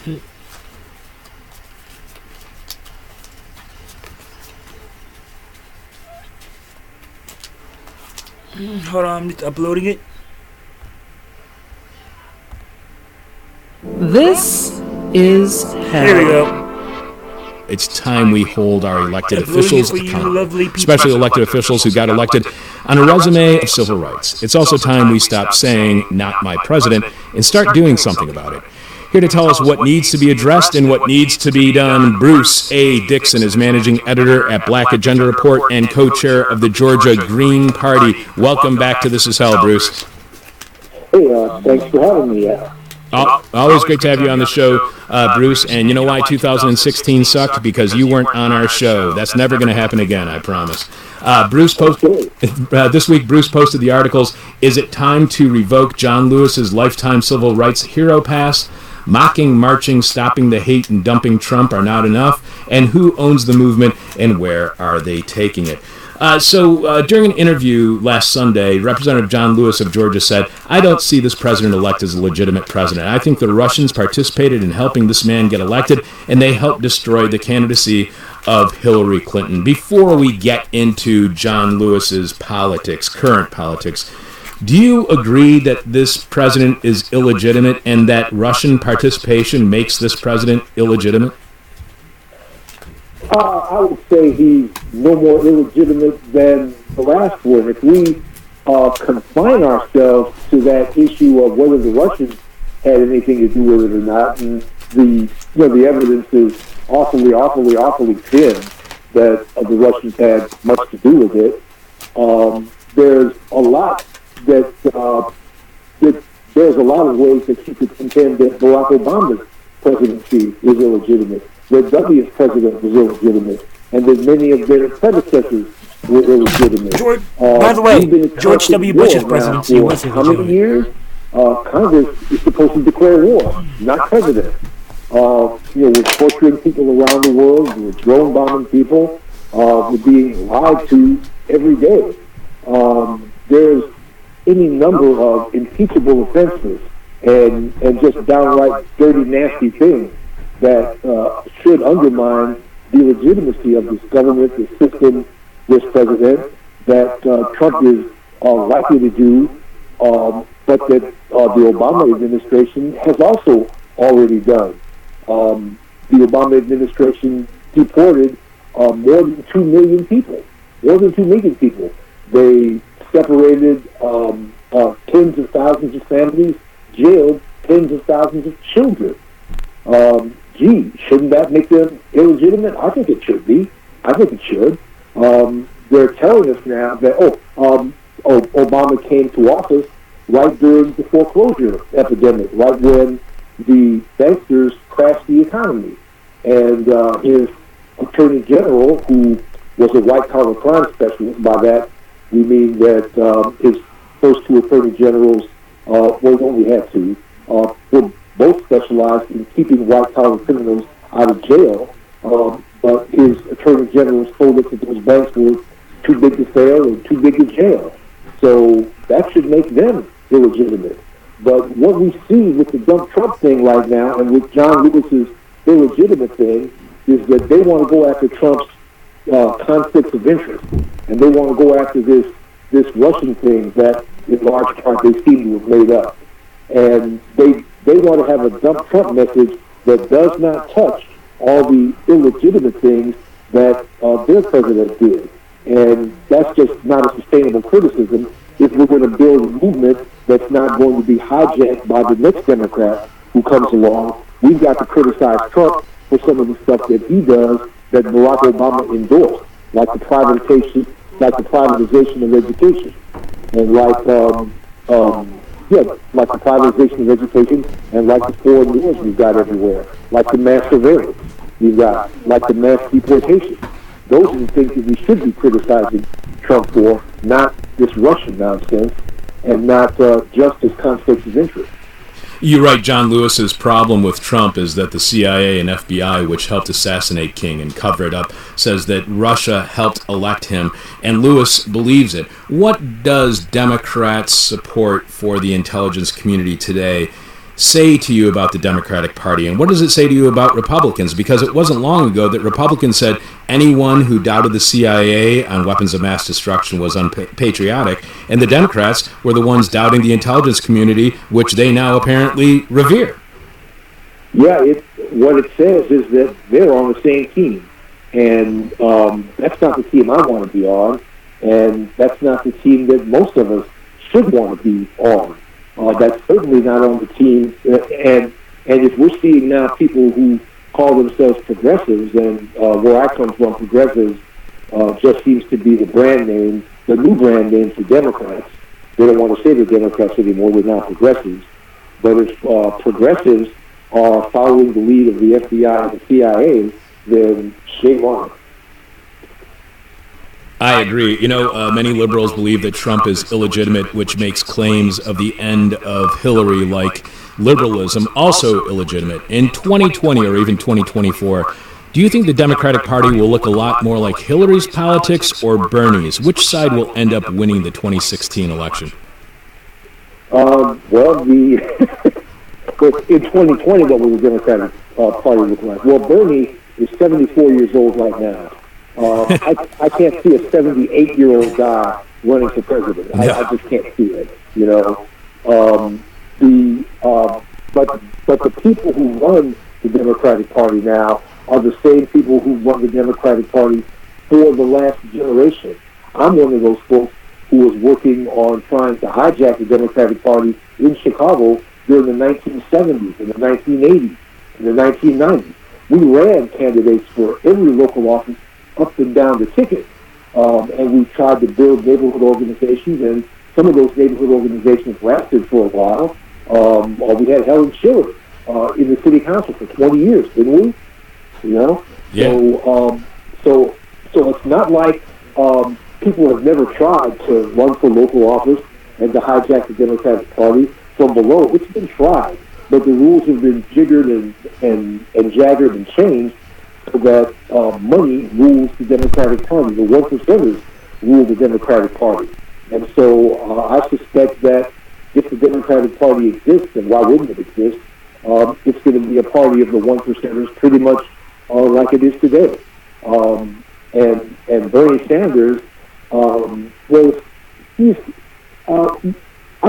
Hold on, I'm just uploading it. This is hell. Here we go. It's time we hold our elected officials accountable, especially elected officials who got elected on a resume of civil rights. It's also time we stop saying, "not my president," and start doing something about it. Here to tell us what needs to be addressed and what needs to be done, Bruce A. Dixon is managing editor at Black Agenda Report and co-chair of the Georgia Green Party. Welcome back to This Is Hell, Bruce. Hey, thanks for having me. Always great to have you on the show, Bruce. And you know why 2016 sucked? Because you weren't on our show. That's never going to happen again, I promise. This week, Bruce posted the articles, "Is it time to revoke John Lewis's lifetime civil rights hero pass? Mocking, marching, stopping the hate, and dumping Trump are not enough. And who owns the movement, and where are they taking it?" So during an interview last Sunday, Representative John Lewis of Georgia said, "I don't see this president-elect as a legitimate president. I think the Russians participated in helping this man get elected, and they helped destroy the candidacy of Hillary Clinton." Before we get into John Lewis's politics, current politics, do you agree that this president is illegitimate and that Russian participation makes this president illegitimate? I would say he's no more illegitimate than the last one. If we confine ourselves to that issue of whether the Russians had anything to do with it or not, and the evidence is awfully thin that the Russians had much to do with it. There's a lot there's a lot of ways that you could contend that Barack Obama's presidency is illegitimate, that W's president was illegitimate, and that many of their predecessors were illegitimate. By the way, George W. Bush's presidency was how many years? Congress is supposed to declare war, not president. We're torturing people around the world, we're drone bombing people, we're being lied to every day. There's any number of impeachable offenses and just downright dirty, nasty things that should undermine the legitimacy of this government, this system, this president, that Trump is likely to do, but that the Obama administration has also already done. The Obama administration deported more than 2 million people. They separated tens of thousands of families, jailed tens of thousands of children. Shouldn't that make them illegitimate? I think it should be. I think it should. They're telling us now that, Obama came to office right during the foreclosure epidemic, right when the banksters crashed the economy. And his attorney general, who was a white-collar crime specialist, by that we mean that his first two attorney generals, only had two, were both specialized in keeping white-collar criminals out of jail, but his attorney generals told us that those banks were too big to fail and too big to jail. So that should make them illegitimate. But what we see with the dump Trump thing right now and with John Lewis's illegitimate thing is that they want to go after Trump's conflicts of interest, and they want to go after this Russian thing that in large part they seem to have made up. And they want to have a dump Trump message that does not touch all the illegitimate things that their president did. And that's just not a sustainable criticism if we're going to build a movement that's not going to be hijacked by the next Democrat who comes along. We've got to criticize Trump for some of the stuff that he does that Barack Obama endorsed, like the privatization of education, and like the privatization of education, and like the foreign wars we've got everywhere, like the mass surveillance we've got, like the mass deportation. Those are the things that we should be criticizing Trump for, not this Russian nonsense, and not just his conflicts of interest. You're right. John Lewis's problem with Trump is that the CIA and FBI, which helped assassinate King and cover it up, says that Russia helped elect him, and Lewis believes it. What does Democrats' support for the intelligence community today say to you about the Democratic Party, and what does it say to you about Republicans? Because it wasn't long ago that Republicans said anyone who doubted the CIA on weapons of mass destruction was unpatriotic, and the Democrats were the ones doubting the intelligence community, which they now apparently revere. Yeah, what it says is that they're on the same team, and that's not the team I want to be on, and that's not the team that most of us should want to be on. That's certainly not on the team, and if we're seeing now people who call themselves progressives, and where I come from, progressives just seems to be the brand name, the new brand name for Democrats. They don't want to say they're Democrats anymore, they're not progressives. But if progressives are following the lead of the FBI and the CIA, then shame on them. I agree. Many liberals believe that Trump is illegitimate, which makes claims of the end of Hillary, like liberalism, also illegitimate. In 2020 or even 2024, do you think the Democratic Party will look a lot more like Hillary's politics or Bernie's? Which side will end up winning the 2016 election? In 2020, what will the Democratic Party look like? Well, Bernie is 74 years old right now. I can't see a 78-year-old guy running for president. I just can't see it. But the people who run the Democratic Party now are the same people who run the Democratic Party for the last generation. I'm one of those folks who was working on trying to hijack the Democratic Party in Chicago during the 1970s and the 1980s and the 1990s. We ran candidates for every local office up and down the ticket. And we tried to build neighborhood organizations, and some of those neighborhood organizations lasted for a while. We had Helen Schiller in the city council for 20 years, didn't we? Yeah. So it's not like people have never tried to run for local office and to hijack the Democratic Party from below. It's been tried, but the rules have been jiggered and jaggered and changed so that money rules the Democratic Party. The 1%ers rule the Democratic Party. And so I suspect that if the Democratic Party exists, and why wouldn't it exist, it's going to be a party of the 1%ers pretty much like it is today. And Bernie Sanders, I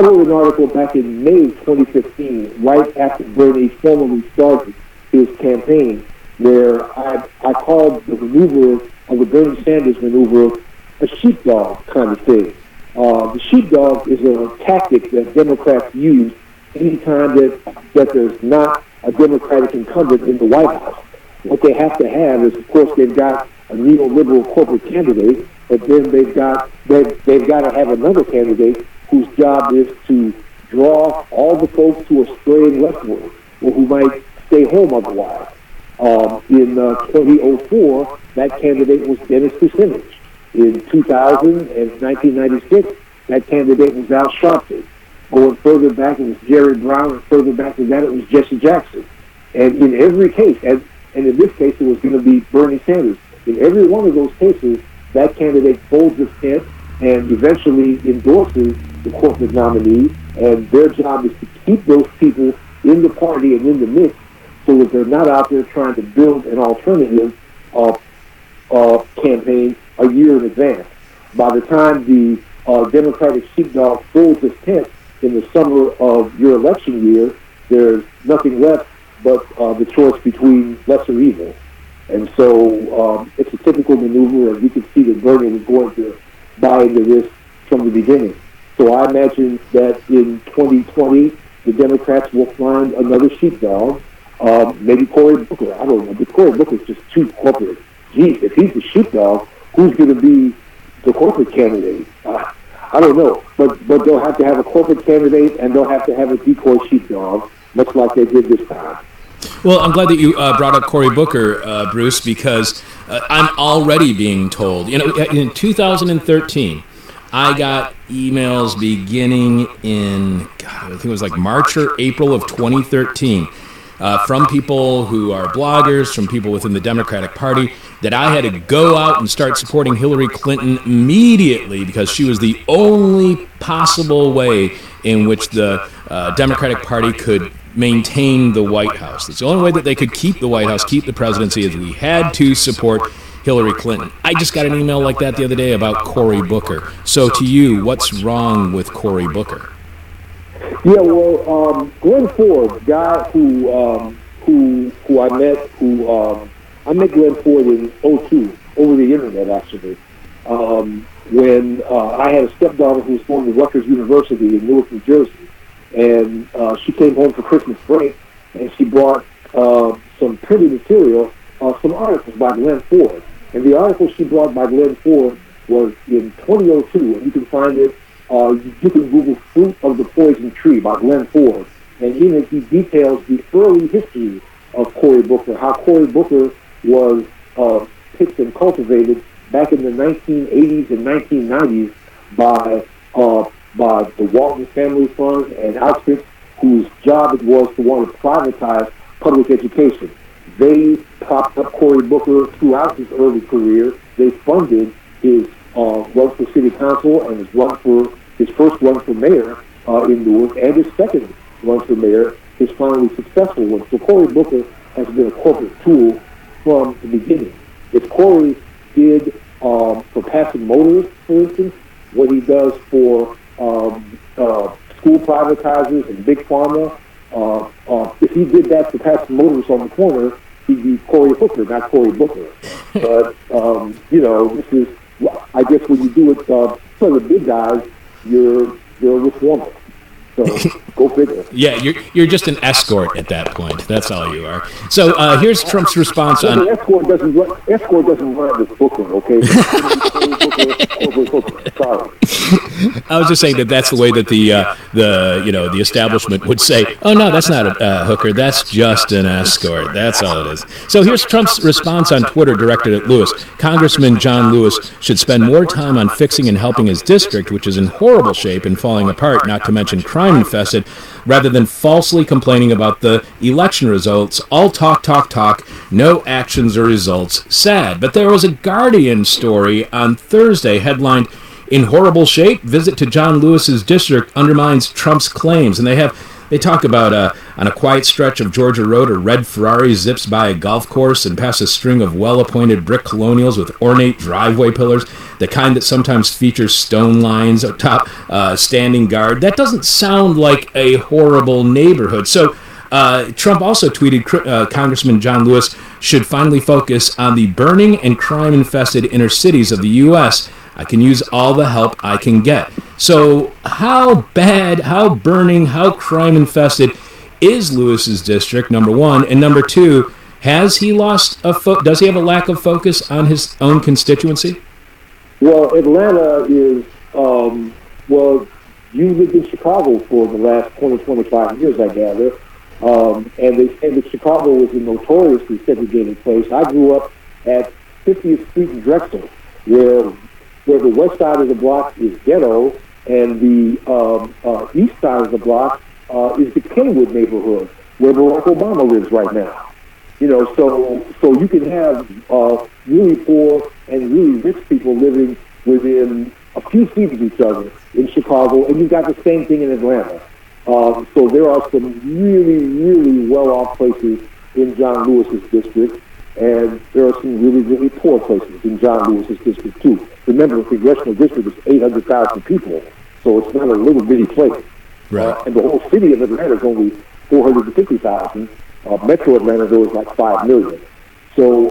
wrote an article back in May 2015, right after Bernie formally started his campaign, where I called the maneuver of the Bernie Sanders maneuver a sheepdog kind of thing. The sheepdog is a tactic that Democrats use anytime that there's not a Democratic incumbent in the White House. What they have to have is, of course, they've got a neoliberal corporate candidate, but then they've got to have another candidate whose job is to draw all the folks who are straying leftward or who might stay home otherwise. In 2004, that candidate was Dennis Kucinich. In 2000 and 1996, that candidate was Al Sharpton. Going further back, it was Jerry Brown, and further back than that, it was Jesse Jackson. And in every case, and in this case, it was going to be Bernie Sanders. In every one of those cases, that candidate folds his tent and eventually endorses the corporate nominee, and their job is to keep those people in the party and in the mix so that they're not out there trying to build an alternative campaign a year in advance. By the time the Democratic sheepdog folds his tent in the summer of your election year, there's nothing left but the choice between lesser evil. And so it's a typical maneuver, and we could see that Bernie was going to buy into this from the beginning. So I imagine that in 2020, the Democrats will find another sheepdog, maybe Cory Booker. I don't know, but Cory Booker's just too corporate. Geez, if he's the sheepdog, who's going to be the corporate candidate? I don't know, but they'll have to have a corporate candidate, and they'll have to have a decoy sheepdog, much like they did this time. Well, I'm glad that you brought up Cory Booker, Bruce, because I'm already being told. In 2013, I got emails beginning in, I think it was like March or April of 2013, from people who are bloggers, from people within the Democratic Party, that I had to go out and start supporting Hillary Clinton immediately because she was the only possible way in which the Democratic Party could maintain the White House. It's the only way that they could keep the White House, keep the presidency, is we had to support Hillary Clinton. I just got an email like that the other day about Cory Booker. So to you, what's wrong with Cory Booker? Yeah, well, Glenn Ford, guy who I met, I met Glenn Ford in '02 over the internet, actually. When I had a stepdaughter who was going to Rutgers University in Newark, New Jersey, and she came home for Christmas break, and she brought some printed material, some articles by Glenn Ford. And the article she brought by Glenn Ford was in 2002, and you can find it. You can Google "Fruit of the Poison Tree" by Glenn Ford, and in it he details the early history of Cory Booker, how Cory Booker was picked and cultivated back in the 1980s and 1990s by the Walton Family Fund and outfits whose job it was to want to privatize public education. They propped up Cory Booker throughout his early career. They funded his run for city council and his first run for mayor in Newark, and his second run for mayor, his finally successful one. So Cory Booker has been a corporate tool from the beginning. If Cory did for passing motors, for instance, what he does for school privatizers and big pharma, if he did that for passing motors on the corner, he'd be Cory Hooker, not Cory Booker. But this is, I guess, when you do it for the big guys, you're a reformer. So go figure. Yeah, you're just an escort at that point. That's all you are. So here's Trump's response on. Escort doesn't run this Booker, okay? Sorry. I was just saying that's the way that the establishment would say, "Oh no, that's not a hooker. That's just an escort. That's all it is." So here's Trump's response on Twitter directed at Lewis. Congressman John Lewis should spend more time on fixing and helping his district, which is in horrible shape and falling apart, not to mention crime-infested, rather than falsely complaining about the election results. All talk, no actions or results. Sad. But there was a Guardian story on Thursday headlined, "In horrible shape, visit to John Lewis's district undermines Trump's claims." And they talk about on a quiet stretch of Georgia Road, a red Ferrari zips by a golf course and past a string of well-appointed brick colonials with ornate driveway pillars, the kind that sometimes features stone lines atop standing guard. That doesn't sound like a horrible neighborhood. So Trump also tweeted Congressman John Lewis should finally focus on the burning and crime-infested inner cities of the U.S. I can use all the help I can get. So how bad, how burning, how crime-infested is Lewis's district, number one? And number two, has he lost does he have a lack of focus on his own constituency? Well, Atlanta is, you lived in Chicago for the last 25 years, I gather. And they say that Chicago was a notoriously segregated place. I grew up at 50th Street in Drexel, where the west side of the block is ghetto, and the east side of the block is the Kenwood neighborhood, where Barack Obama lives right now. So you can have really poor and really rich people living within a few feet of each other in Chicago, and you've got the same thing in Atlanta. So there are some really, really well-off places in John Lewis's district, and there are some really, really poor places in John Lewis's district, too. Remember, the congressional district is 800,000 people, so it's not a little bitty place. Right. And the whole city of Atlanta is only 450,000. Metro Atlanta, though, is like 5 million. So,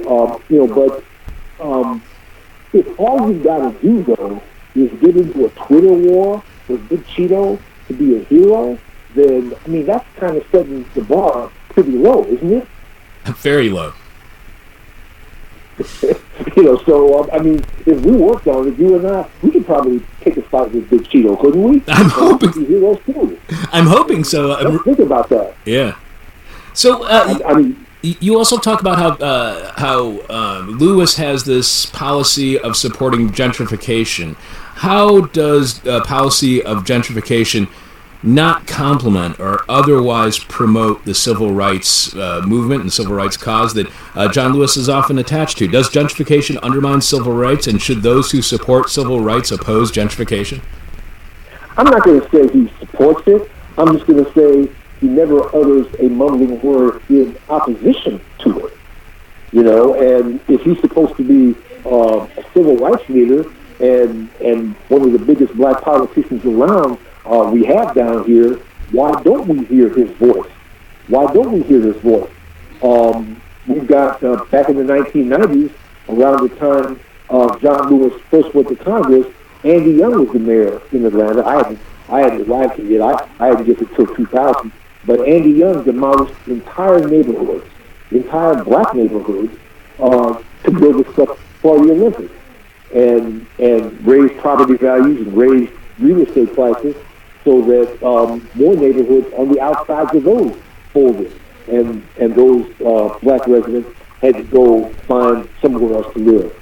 if all you've got to do, though, is get into a Twitter war with Big Cheeto to be a hero, then, that's kind of setting the bar pretty low, isn't it? Very low. If we worked on it, you and I, we could probably take a fight with Big Cheeto, couldn't we? I'm hoping. Heroes too. I'm hoping so. Let's think about that. Yeah. So, you also talk about how Lewis has this policy of supporting gentrification. How does policy of gentrification not complement or otherwise promote the civil rights movement and civil rights cause that John Lewis is often attached to? Does gentrification undermine civil rights, and should those who support civil rights oppose gentrification? I'm not going to say he supports it. I'm just going to say he never utters a mumbling word in opposition to it. You know, and if he's supposed to be a civil rights leader and one of the biggest black politicians around we have down here, why don't we hear his voice? Why don't we hear his voice? We've got, back in the 1990s, around the time John Lewis first went to Congress, Andy Young was the mayor in Atlanta. I hadn't arrived here yet. I hadn't get it till 2000. But Andy Young demolished entire neighborhoods, entire black neighborhoods, to build the stuff for the Olympics, and raise property values and raise real estate prices so that more neighborhoods on the outsides of those folded, and those black residents had to go find somewhere else to live.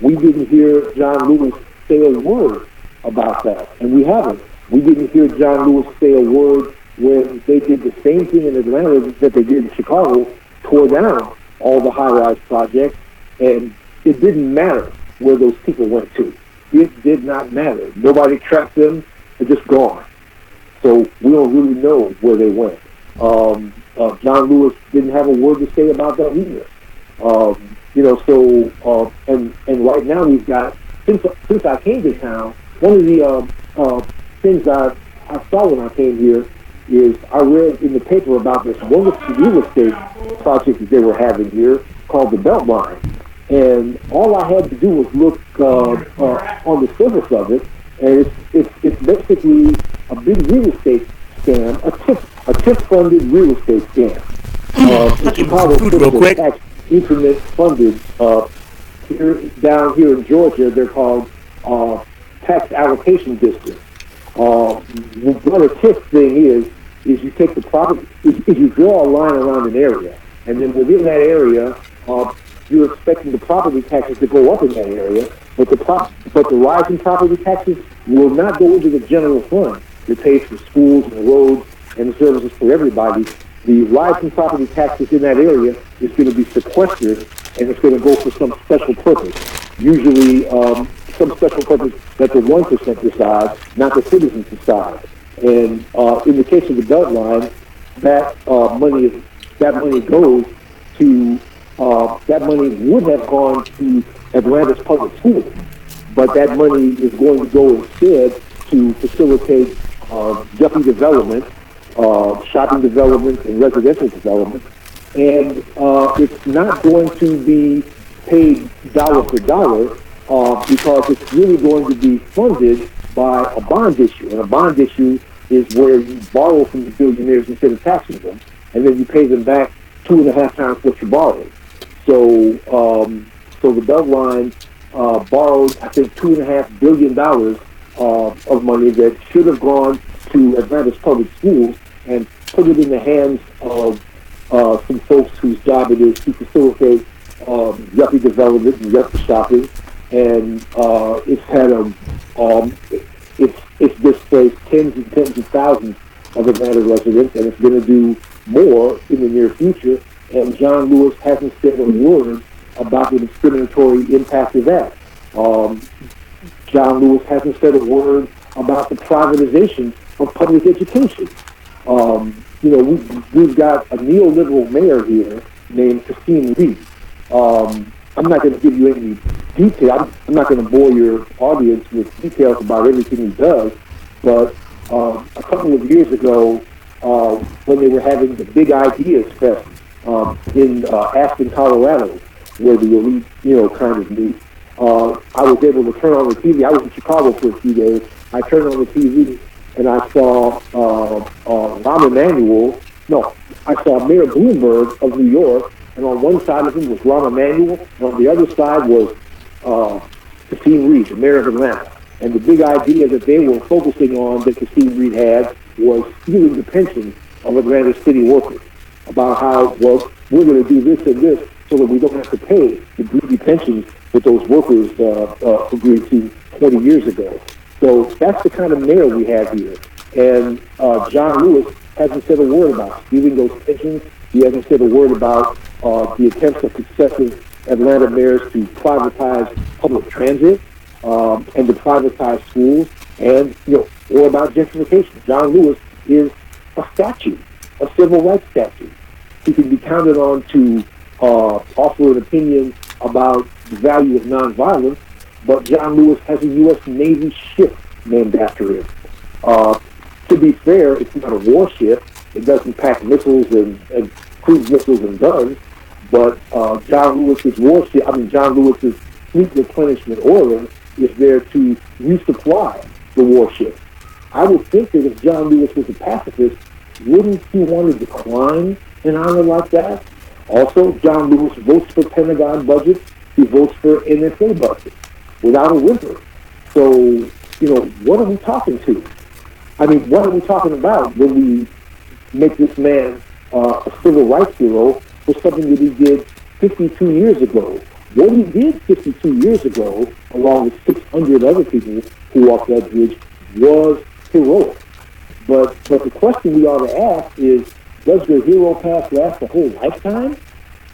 We didn't hear John Lewis say a word about that, and we haven't. We didn't hear John Lewis say a word when they did the same thing in Atlanta that they did in Chicago, tore down all the high-rise projects, and it didn't matter where those people went to. It did not matter. Nobody tracked them. They're just gone. So we don't really know where they went. John Lewis didn't have a word to say about that either. And right now we've got, since I came to town, one of the things I saw when I came here is I read in the paper about this wonderful real estate project that they were having here called the Beltline. And all I had to do was look on the surface of it, and it's basically a big real estate scam, a tip-funded real estate scam. The Chicago real quick. Internet funded. Down here in Georgia, they're called tax allocation districts. What a TIF thing is you take the property, is you draw a line around an area, and then within that area, you're expecting the property taxes to go up in that area, but the rising property taxes will not go into the general fund. It pays for schools and roads and the services for everybody. The rising property taxes in that area is going to be sequestered, and it's going to go for some special purpose. Usually, some special purpose that the 1% decides, not the citizens decide. And in the case of the Beltline, that money goes to that money would have gone to Atlanta's public schools, but that money is going to go instead to facilitate yuppie development, shopping development, and residential development. And it's not going to be paid dollar for dollar because it's really going to be funded by a bond issue. And a bond issue is where you borrow from the billionaires instead of taxing them, and then you pay them back 2.5 times what you borrowed. So the Beltline borrowed, I think, $2.5 billion of money that should have gone to Atlanta's public schools and put it in the hands of some folks whose job it is to facilitate yuppie development and yuppie shopping. And it's displaced tens and tens of thousands of Atlanta residents, and it's going to do more in the near future. And John Lewis hasn't said a word about the discriminatory impact of that. John Lewis hasn't said a word about the privatization of public education. We've got a neoliberal mayor here named Kasim Reed. I'm not going to give you any detail. I'm not going to bore your audience with details about everything he does, but a couple of years ago, when they were having the Big Ideas Fest in Aspen, Colorado, where the elite, kind of meet, I was able to turn on the TV. I was in Chicago for a few days. I turned on the TV and I saw Rahm Emanuel. No, I saw Mayor Bloomberg of New York, and on one side of him was Rahm Emanuel, and on the other side was Kasim Reed, the mayor of Atlanta. And the big idea that they were focusing on that Kasim Reed had was stealing the pensions of Atlanta city workers, about how, well, we're going to do this and this so that we don't have to pay the greedy pensions that those workers agreed to 20 years ago. So that's the kind of mayor we have here. And John Lewis hasn't said a word about stealing those pensions. He hasn't said a word about the attempts of successive Atlanta mayors to privatize public transit and to privatize schools, and or about gentrification. John Lewis is a statue, a civil rights statue. He can be counted on to offer an opinion about the value of nonviolence, but John Lewis has a U.S. Navy ship named after him. To be fair, it's not a warship. It doesn't pack missiles and cruise missiles and guns, but John Lewis's fleet replenishment order is there to resupply the warship. I would think that if John Lewis was a pacifist, wouldn't he want to decline an honor like that? Also, John Lewis votes for Pentagon budgets. He votes for NSA budgets without a whimper. So, what are we talking to? I mean, what are we talking about when we make this man a civil rights hero for something that he did 52 years ago? What he did 52 years ago, along with 600 other people who walked that bridge, was heroic. But the question we ought to ask is, does your hero pass last a whole lifetime?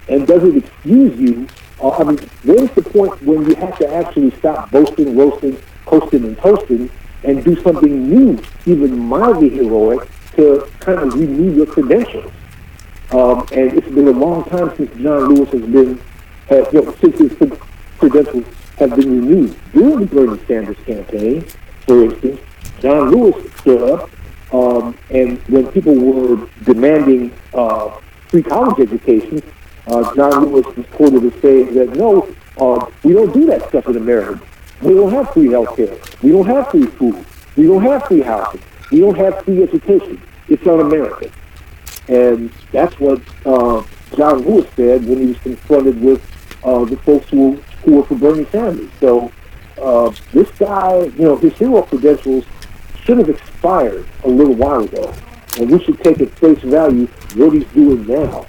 And does it excuse you? Where's the point when you have to actually stop boasting, roasting, coasting, and toasting, and do something new, even mildly heroic, to kind of renew your credentials? And it's been a long time since John Lewis since his credentials have been renewed. During the Bernie Sanders campaign, for instance, John Lewis stood up, and when people were demanding free college education, John Lewis was quoted as saying that, no, we don't do that stuff in America. We don't have free health care. We don't have free food. We don't have free housing. We don't have free education. It's un-American. And that's what John Lewis said when he was confronted with the folks who were for Bernie Sanders. So this guy, his hero credentials should have expired a little while ago. And we should take at face value what he's doing now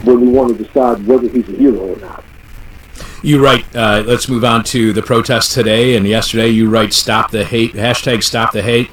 when we want to decide whether he's a hero or not. You write, let's move on to the protests today and yesterday. You write, stop the hate, hashtag stop the hate,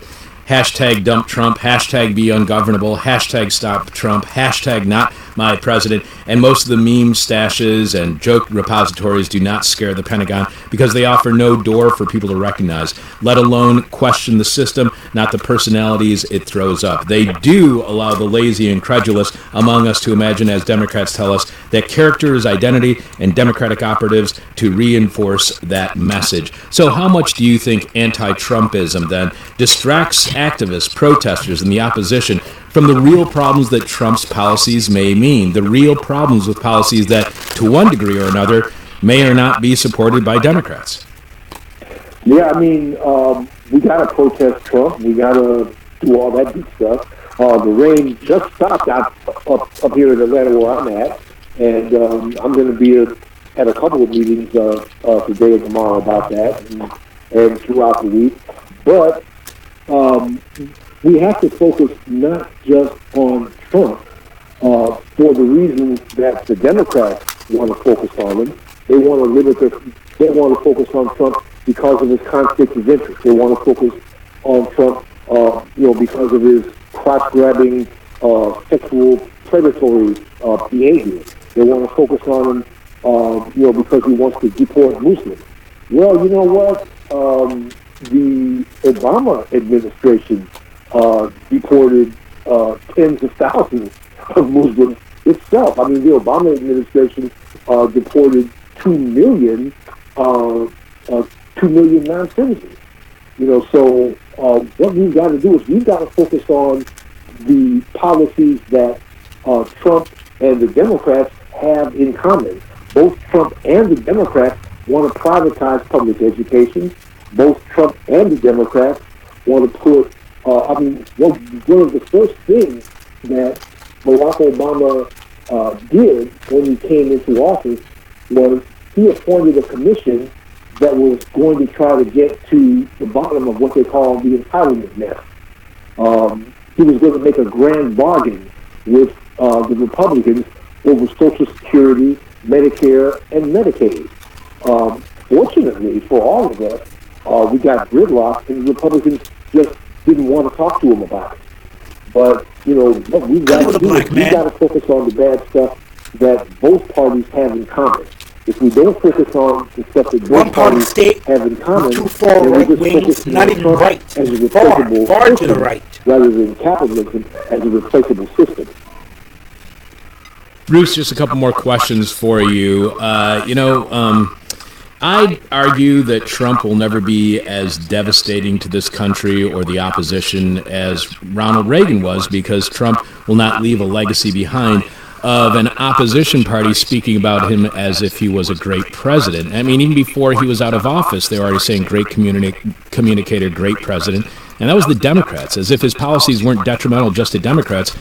hashtag dump Trump, hashtag be ungovernable, hashtag stop Trump, hashtag not my president. And most of the meme stashes and joke repositories do not scare the Pentagon because they offer no door for people to recognize, let alone question the system, not the personalities it throws up. They do allow the lazy and credulous among us to imagine, as Democrats tell us, that character is identity and Democratic operatives to reinforce that message. So how much do you think anti-Trumpism then distracts activists, protesters, and the opposition from the real problems that Trump's policies may mean, the real problems with policies that, to one degree or another, may or not be supported by Democrats? Yeah, we got to protest Trump. We got to do all that good stuff. The rain just stopped up here in Atlanta where I'm at, and I'm going to be at a couple of meetings today and tomorrow about that and throughout the week. But we have to focus not just on Trump for the reason that the Democrats want to focus on him. They want to focus on Trump because of his conflict of interest. They want to focus on Trump, because of his crotch-grabbing, sexual predatory behavior. They want to focus on him, because he wants to deport Muslims. Well, you know what? The Obama administration deported tens of thousands of Muslims itself. The Obama administration deported 2 million non-citizens. So what we've got to do is we've got to focus on the policies that Trump and the Democrats have in common. Both Trump and the Democrats want to privatize public education. Both Trump and the Democrats want to put, one of the first things that Barack Obama did when he came into office was he appointed a commission that was going to try to get to the bottom of what they call the entitlement mess. He was going to make a grand bargain with the Republicans over Social Security, Medicare, and Medicaid. Fortunately for all of us, we got gridlock, and the Republicans just didn't want to talk to him about it. But, what we've got to do is we've got to focus on the bad stuff that both parties have in common. If we don't focus on the stuff that both parties have in common, too far then right we just wing, focus not on even Trump right, as a far replaceable to the person. right. rather than capitalism as a replaceable system. Bruce, just a couple more questions for you. I'd argue that Trump will never be as devastating to this country or the opposition as Ronald Reagan was, because Trump will not leave a legacy behind of an opposition party speaking about him as if he was a great president. I mean, even before he was out of office, they were already saying great communicator, great president, and that was the Democrats, as if his policies weren't detrimental just to Democrats,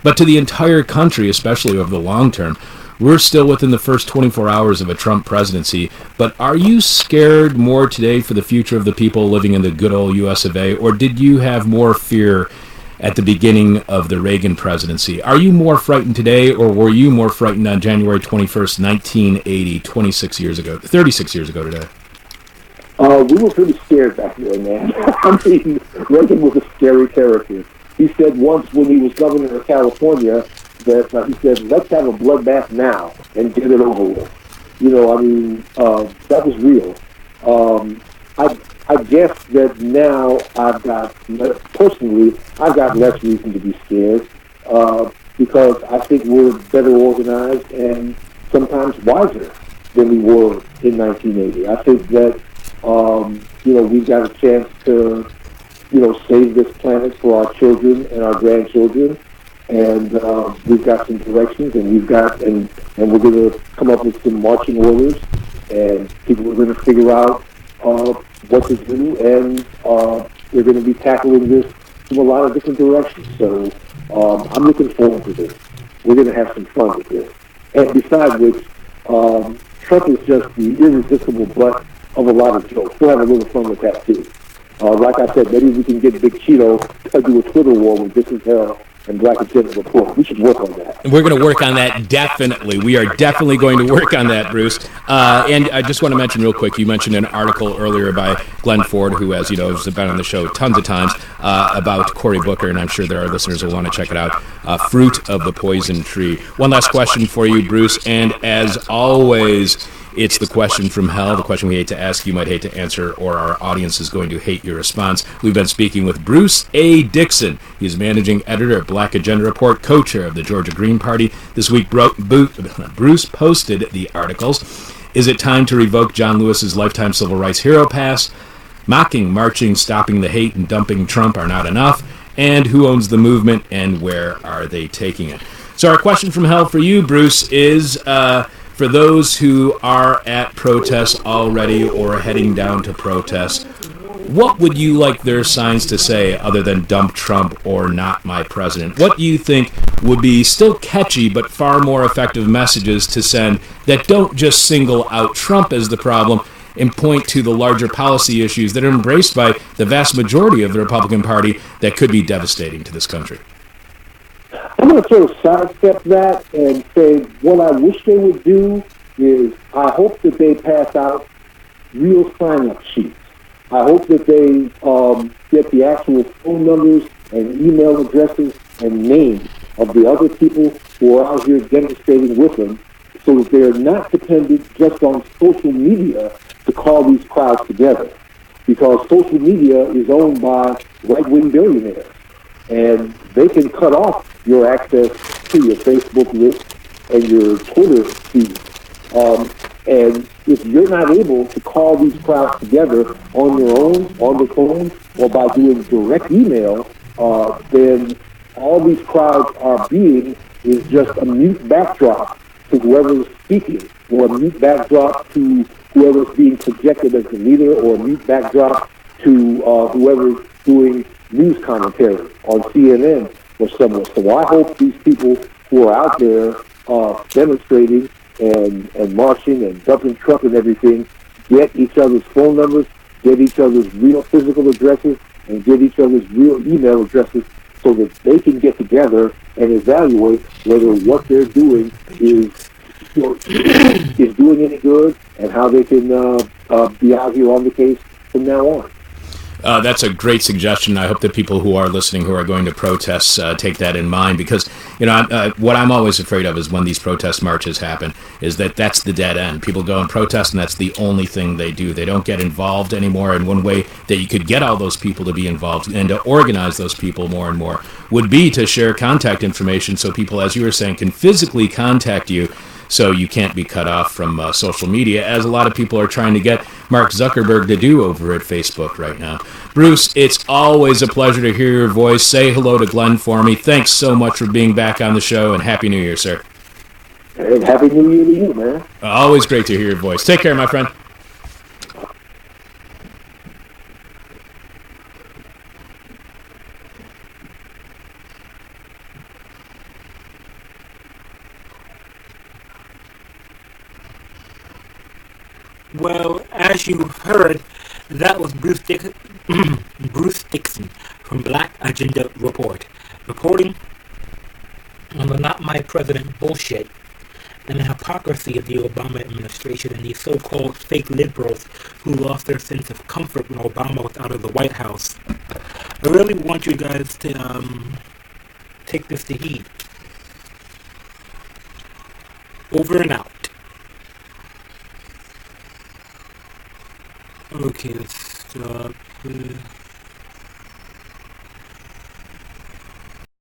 but to the entire country, especially over the long term. We're still within the first 24 hours of a Trump presidency, but are you scared more today for the future of the people living in the good old US of A, or did you have more fear at the beginning of the Reagan presidency? Are you more frightened today, or were you more frightened on January 21st, 1980, 36 years ago today? We were pretty scared back then, man. I mean, Reagan was a scary character. He said once when he was governor of California that he said, let's have a bloodbath now and get it over with. That was real. I guess that now I've got less reason to be scared because I think we're better organized and sometimes wiser than we were in 1980. I think that, we've got a chance to, save this planet for our children and our grandchildren. And we've got some directions, and we're going to come up with some marching orders, and people are going to figure out what to do, and we're going to be tackling this from a lot of different directions. So I'm looking forward to this. We're going to have some fun with this. And besides which, Trump is just the irresistible butt of a lot of jokes. We'll have a little fun with that, too. Like I said, maybe we can get Big Cheeto to do a Twitter war with This Is Hell and Black Agenda Report. We should work on that. We're going to work on that, definitely. We are definitely going to work on that, Bruce. And I just want to mention real quick, you mentioned an article earlier by Glenn Ford, who, as you know, has been on the show tons of times, about Cory Booker, and I'm sure there are listeners who want to check it out, Fruit of the Poison Tree. One last question for you, Bruce, and as always, it's the question from hell, the question we hate to ask, you might hate to answer, or our audience is going to hate your response. We've been speaking with Bruce A. Dixon. He's managing editor at Black Agenda Report, co-chair of the Georgia Green Party. This week, Bruce posted the articles. Is it time to revoke John Lewis's lifetime civil rights hero pass? Mocking, marching, stopping the hate, and dumping Trump are not enough. And who owns the movement, and where are they taking it? So our question from hell for you, Bruce, is... for those who are at protests already or heading down to protests, what would you like their signs to say other than dump Trump or not my president? What do you think would be still catchy but far more effective messages to send that don't just single out Trump as the problem and point to the larger policy issues that are embraced by the vast majority of the Republican Party that could be devastating to this country? I'm going to sort of sidestep that and say what I wish they would do is I hope that they pass out real sign-up sheets. I hope that they get the actual phone numbers and email addresses and names of the other people who are out here demonstrating with them so that they're not dependent just on social media to call these crowds together. Because social media is owned by right-wing billionaires. And they can cut off your access to your Facebook list and your Twitter feed. And if you're not able to call these crowds together on your own, on the phone, or by doing direct email, then all these crowds are being is just a mute backdrop to whoever's speaking, or a mute backdrop to whoever's being projected as the leader, or a mute backdrop to whoever's doing news commentary on CNN or somewhere. So I hope these people who are out there demonstrating and marching and dumping Trump and everything get each other's phone numbers, get each other's real physical addresses, and get each other's real email addresses so that they can get together and evaluate whether what they're doing is doing any good and how they can be out here on the case from now on. That's a great suggestion. I hope that people who are listening, who are going to protests, take that in mind because, what I'm always afraid of is when these protest marches happen, is that's the dead end. People go and protest, and that's the only thing they do. They don't get involved anymore. And one way that you could get all those people to be involved and to organize those people more and more would be to share contact information so people, as you were saying, can physically contact you, so you can't be cut off from social media, as a lot of people are trying to get Mark Zuckerberg to do over at Facebook right now. Bruce, it's always a pleasure to hear your voice. Say hello to Glenn for me. Thanks so much for being back on the show, and Happy New Year, sir. And Happy New Year to you, man. Always great to hear your voice. Take care, my friend. Well, as you heard, that was Bruce Dixon from Black Agenda Report, reporting on the Not My President bullshit and the hypocrisy of the Obama administration and these so-called fake liberals who lost their sense of comfort when Obama was out of the White House. I really want you guys to take this to heed. Over and out. Okay, let's stop.